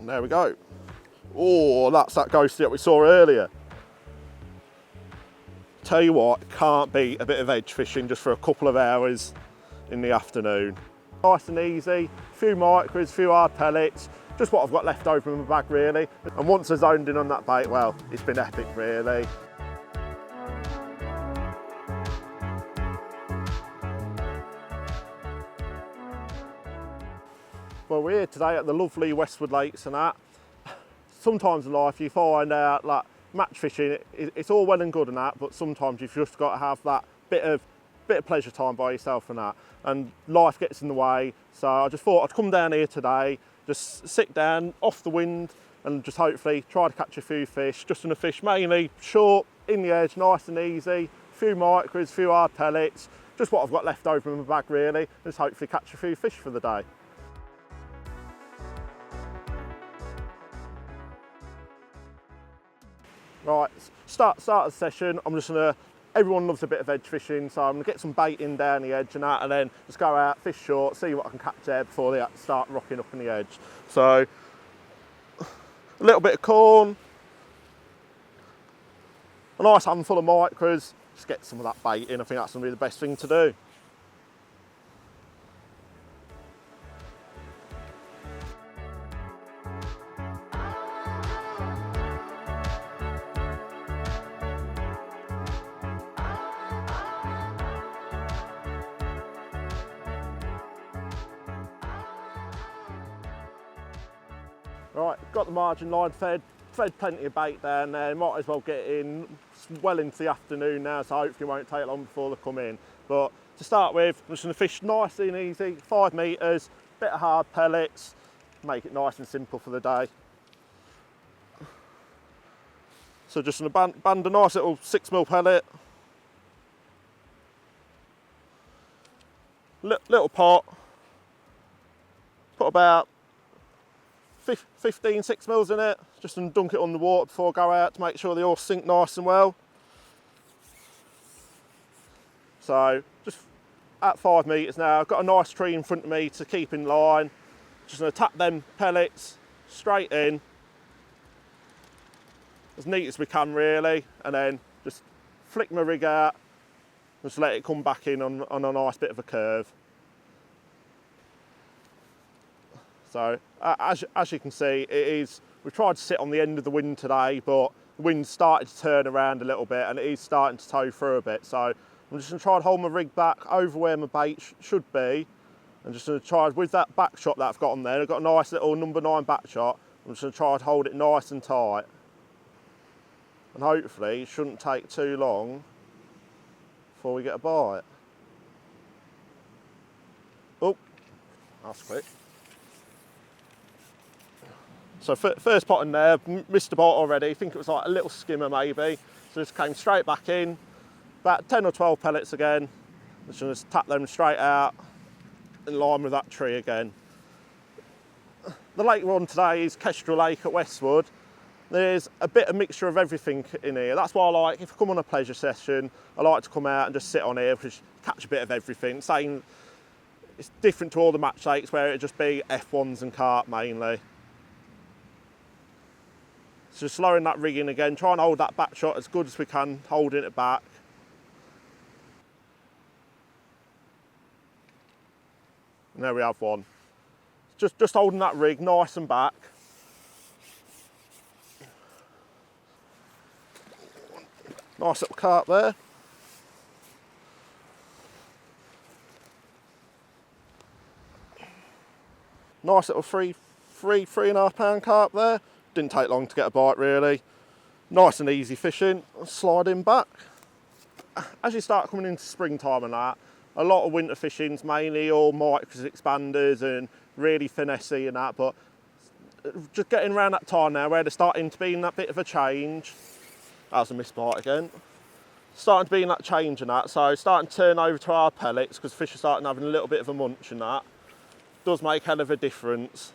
And there we go. Oh, that's that ghostie that we saw earlier. Tell you what, can't beat a bit of edge fishing just for a couple of hours in the afternoon. Nice and easy, a few micros, a few hard pellets, just what I've got left over in my bag really. And once I zoned in on that bait, well, it's been epic really. Well, we're here today at the lovely Westwood Lakes and that. Sometimes in life you find out like match fishing, it's all well and good and that, but sometimes you've just got to have that bit of pleasure time by yourself and that, and life gets in the way. So I just thought I'd come down here today, just sit down off the wind and just hopefully try to catch a few fish, just on a fish mainly short, in the edge, nice and easy, a few micros, a few hard pellets, just what I've got left over in my bag really, and just hopefully catch a few fish for the day. Right, start the session. I'm just gonna, everyone loves a bit of edge fishing, so I'm gonna get some bait in down the edge and that, and then just go out, fish short, see what I can catch there before they start rocking up on the edge. So, a little bit of corn, a nice handful of micros, just get some of that bait in. I think that's gonna be the best thing to do. Right, got the margin line fed plenty of bait down there, might as well get in well into the afternoon now, so hopefully it won't take long before they come in. But to start with, I'm just going to fish nice and easy, 5 metres, bit of hard pellets, make it nice and simple for the day. So just going to band a nice little 6mm pellet, little pot, put about 15 6mm in it, just to dunk it on the water before I go out to make sure they all sink nice and well. So just at 5 metres now, I've got a nice tree in front of me to keep in line. Just going to tap them pellets straight in, as neat as we can really, and then just flick my rig out and just let it come back in on a nice bit of a curve. So as you can see, we've tried to sit on the end of the wind today, but the wind's started to turn around a little bit and it is starting to tow through a bit. So I'm just going to try and hold my rig back over where my bait should be. I'm just going to try with that back shot that I've got on there. I've got a nice little number 9 back shot. I'm just going to try and hold it nice and tight. And hopefully it shouldn't take too long before we get a bite. Oh, that's quick. So first pot in there, missed a bite already. I think it was like a little skimmer maybe. So just came straight back in, about 10 or 12 pellets again. Just tap them straight out in line with that tree again. The lake we're on today is Kestrel Lake at Westwood. There's a bit of mixture of everything in here. That's why I like, if I come on a pleasure session, I like to come out and just sit on here, just catch a bit of everything. Saying it's different to all the match lakes where it'd just be F1s and carp mainly. So just slowing that rig in again, try and hold that back shot as good as we can, holding it back. And there we have one. Just holding that rig nice and back. Nice little carp there. Nice little 3.5 pound carp there. Didn't take long to get a bite really. Nice and easy fishing, sliding back. As you start coming into springtime and that, a lot of winter fishing's mainly all micros, expanders and really finessey and that, but just getting around that time now where they're starting to be in that bit of a change. That was a missed bite again. Starting to be in that change and that, so starting to turn over to our pellets because fish are starting having a little bit of a munch and that. Does make a hell of a difference.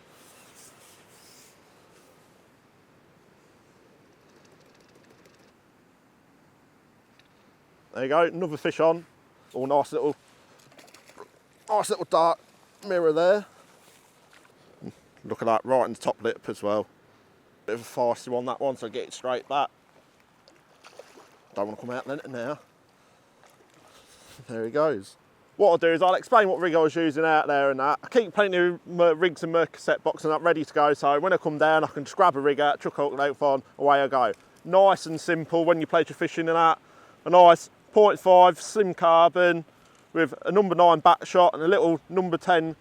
There you go, another fish on. Oh, nice little dark mirror there. Look at that, right in the top lip as well. Bit of a feisty one, that one, so get it straight back. Don't want to come out then now. There he goes. What I'll do is I'll explain what rig I was using out there and that. I keep plenty of rigs in my cassette box and that ready to go, so when I come down I can just grab a rig out, chuck out the phone, away I go. Nice and simple when you pleasure fishing and that. A nice 0.5 slim carbon with a number 9 back shot and a little number 10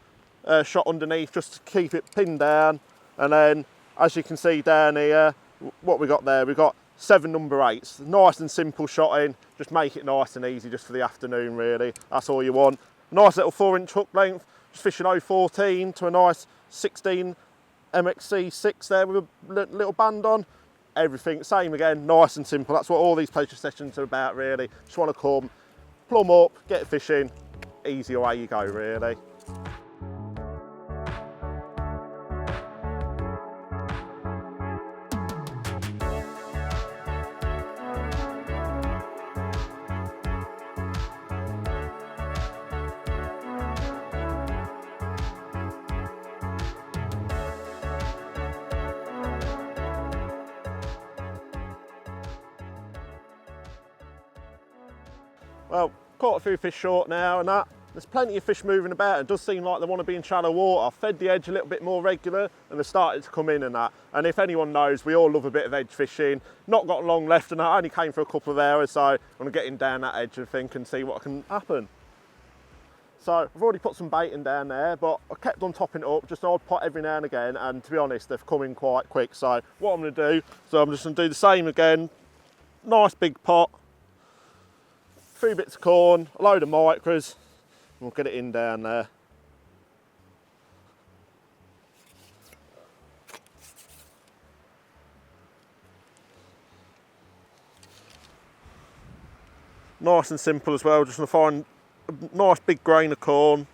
shot underneath just to keep it pinned down. And then as you can see down here, what we got there, we've got 7 number 8s. Nice and simple shotting, just make it nice and easy just for the afternoon really. That's all you want. Nice little 4-inch hook length, just fishing 0.14 to a nice 16 MXC 6 there with a little band on. Everything same again, nice and simple. That's what all these pleasure sessions are about really. Just want to come, plumb up, get fishing, easy away you go really. Well, caught a few fish short now and that. There's plenty of fish moving about. It does seem like they want to be in shallow water. I've fed the edge a little bit more regular and they're starting to come in and that. And if anyone knows, we all love a bit of edge fishing. Not got long left and I only came for a couple of hours, so I'm going to get in down that edge and think and see what can happen. So I've already put some bait in down there, but I kept on topping it up, just an odd pot every now and again, and to be honest, they've come in quite quick. So what I'm going to do, I'm just going to do the same again. Nice big pot. 3 bits of corn, a load of micros, and we'll get it in down there. Nice and simple as well, just going to find a nice big grain of corn.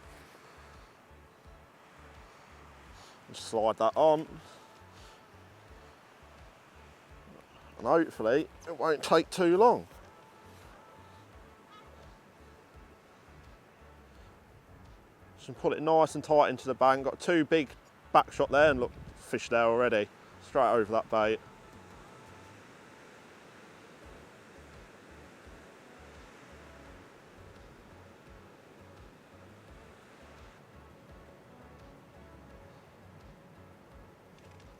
Just slide that on. And hopefully it won't take too long. And pull it nice and tight into the bank. Got 2 big back shot there and look, fish there already. Straight over that bait.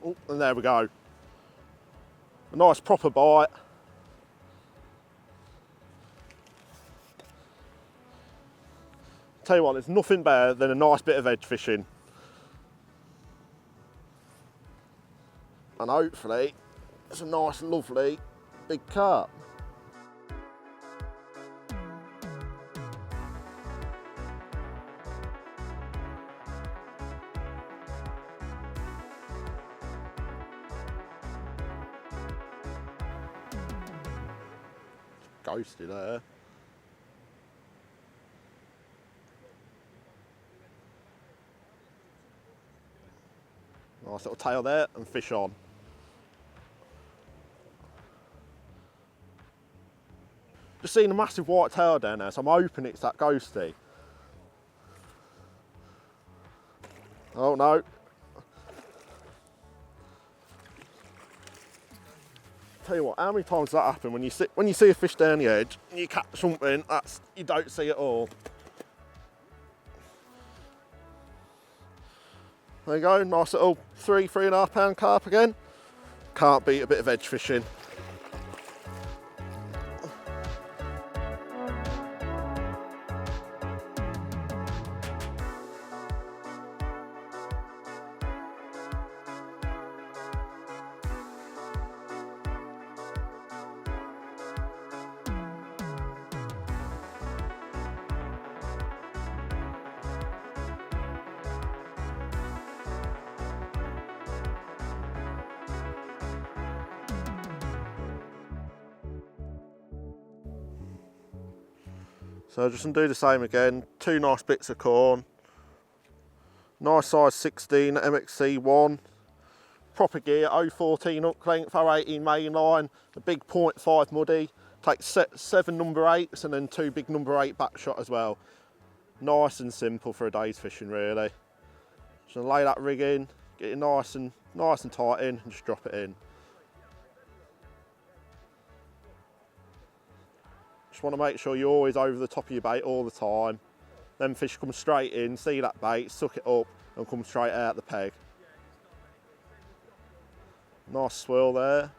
Oh, and there we go. A nice proper bite. Tell you what, there's nothing better than a nice bit of edge fishing. And hopefully, it's a nice, lovely, big carp. Ghosty there. Nice little tail there and fish on. Just seen a massive white tail down there, so I'm hoping it's that ghosty. Oh no. Tell you what, how many times does that happen when you see a fish down the edge and you catch something you don't see at all? There you go, nice little 3.5 pound carp again. Can't beat a bit of edge fishing. So just going to do the same again, 2 nice bits of corn, nice size 16 MXC 1, proper gear, 014 hook length, 018 main line, a big 0.5 muddy, takes 7 number 8s and then 2 big number 8 back shot as well. Nice and simple for a day's fishing really. Just going to lay that rig in, Get it nice and tight in and just drop it in. Just want to make sure you're always over the top of your bait all the time. Then fish come straight in, see that bait, suck it up and come straight out the peg. Nice swirl there.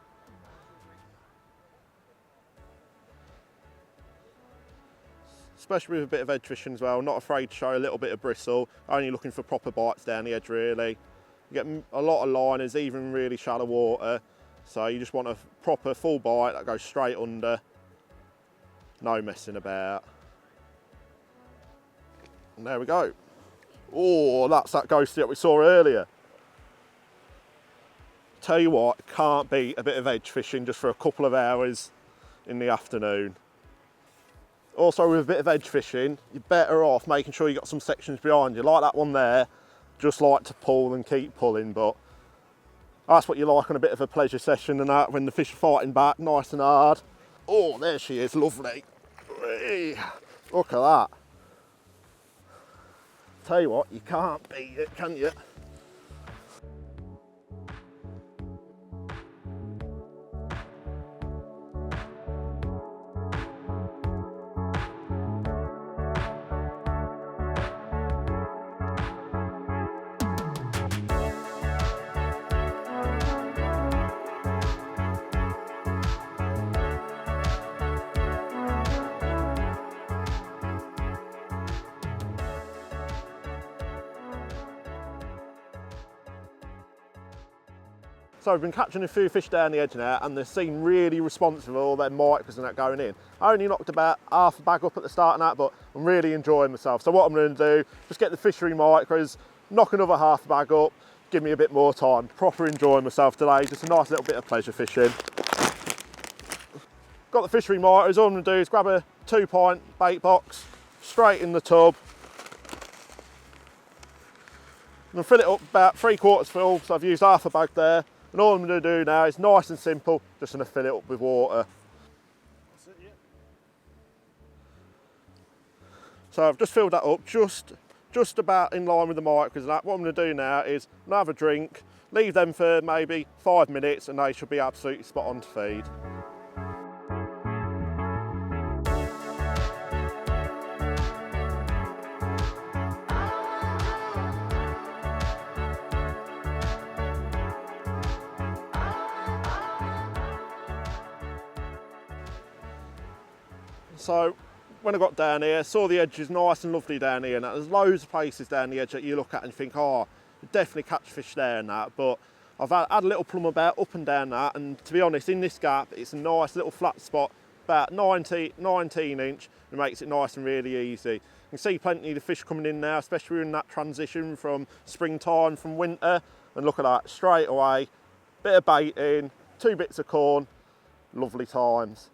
Especially with a bit of edge fishing as well, not afraid to show a little bit of bristle, only looking for proper bites down the edge really. You get a lot of liners, even really shallow water, so you just want a proper full bite that goes straight under, no messing about. And there we go. Oh, that's that ghosty that we saw earlier. Tell you what, can't beat a bit of edge fishing just for a couple of hours in the afternoon. Also with a bit of edge fishing, you're better off making sure you've got some sections behind you, like that one there, just like to pull and keep pulling, but that's what you like on a bit of a pleasure session and that, when the fish are fighting back nice and hard. Oh, there she is, lovely. Look at that. Tell you what, you can't beat it, can you? So I've been catching a few fish down the edge now and they seem really responsive with all their micros and that going in. I only knocked about half a bag up at the start and that, but I'm really enjoying myself. So what I'm going to do, just get the fishery micros, knock another half a bag up, give me a bit more time. Proper enjoying myself today, just a nice little bit of pleasure fishing. Got the fishery micros, all I'm going to do is grab a 2-pint bait box, straight in the tub. I'm going to fill it up about 3/4 full, so I've used half a bag there. And all I'm going to do now is nice and simple, just going to fill it up with water. That's it, yeah. So I've just filled that up, just about in line with the micros and that. What I'm going to do now is I'm going to have a drink, leave them for maybe 5 minutes and they should be absolutely spot on to feed. So when I got down here, saw the edges nice and lovely down here, and there's loads of places down the edge that you look at and think, oh, you definitely catch fish there and that, but I've had a little plumb about up and down that, and to be honest, in this gap, it's a nice little flat spot, about 19 inch, and makes it nice and really easy. You can see plenty of the fish coming in now, especially in that transition from springtime, from winter, and look at that, straight away, bit of bait in, 2 bits of corn, lovely times.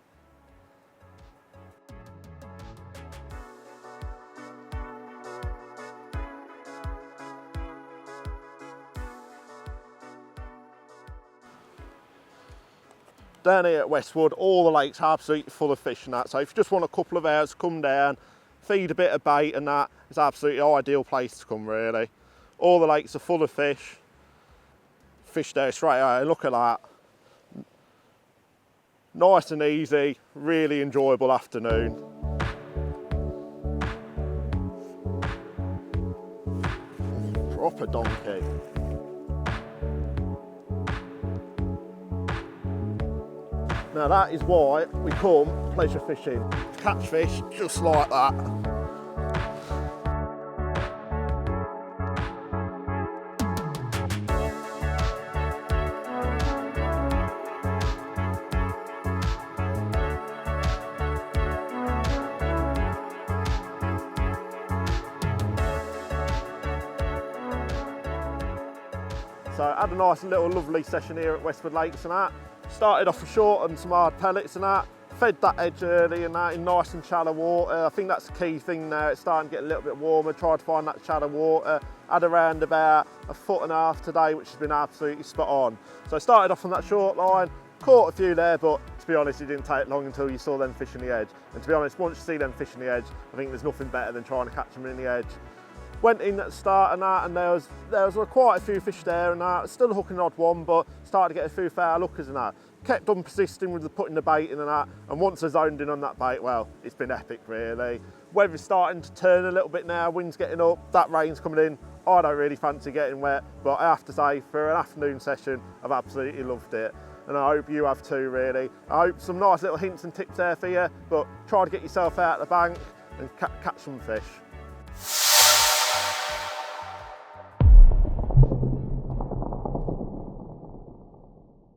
Down here at Westwood, all the lakes are absolutely full of fish and that, so if you just want a couple of hours, come down, feed a bit of bait and that, it's absolutely an ideal place to come really. All the lakes are full of fish. Fish there straight away, look at that. Nice and easy, really enjoyable afternoon. Proper donkey. Now that is why we come pleasure fishing. Catch fish just like that. So I had a nice little lovely session here at Westwood Lakes and that. Started off a short and some hard pellets and that. Fed that edge early and that in nice and shallow water. I think that's the key thing now. It's starting to get a little bit warmer. Tried to find that shallow water. Had around about 1.5 foot today, which has been absolutely spot on. So I started off on that short line, caught a few there, but to be honest, it didn't take long until you saw them fish in the edge. And to be honest, once you see them fish in the edge, I think there's nothing better than trying to catch them in the edge. Went in at the start and that, and there was quite a few fish there and that. Still hooking an odd one, but started to get a few fair lookers and that. Kept on persisting with putting the bait in and that, and once I zoned in on that bait, well, it's been epic really. Weather's starting to turn a little bit now, wind's getting up, that rain's coming in. I don't really fancy getting wet, but I have to say, for an afternoon session, I've absolutely loved it. And I hope you have too, really. I hope some nice little hints and tips there for you, but try to get yourself out of the bank and catch some fish.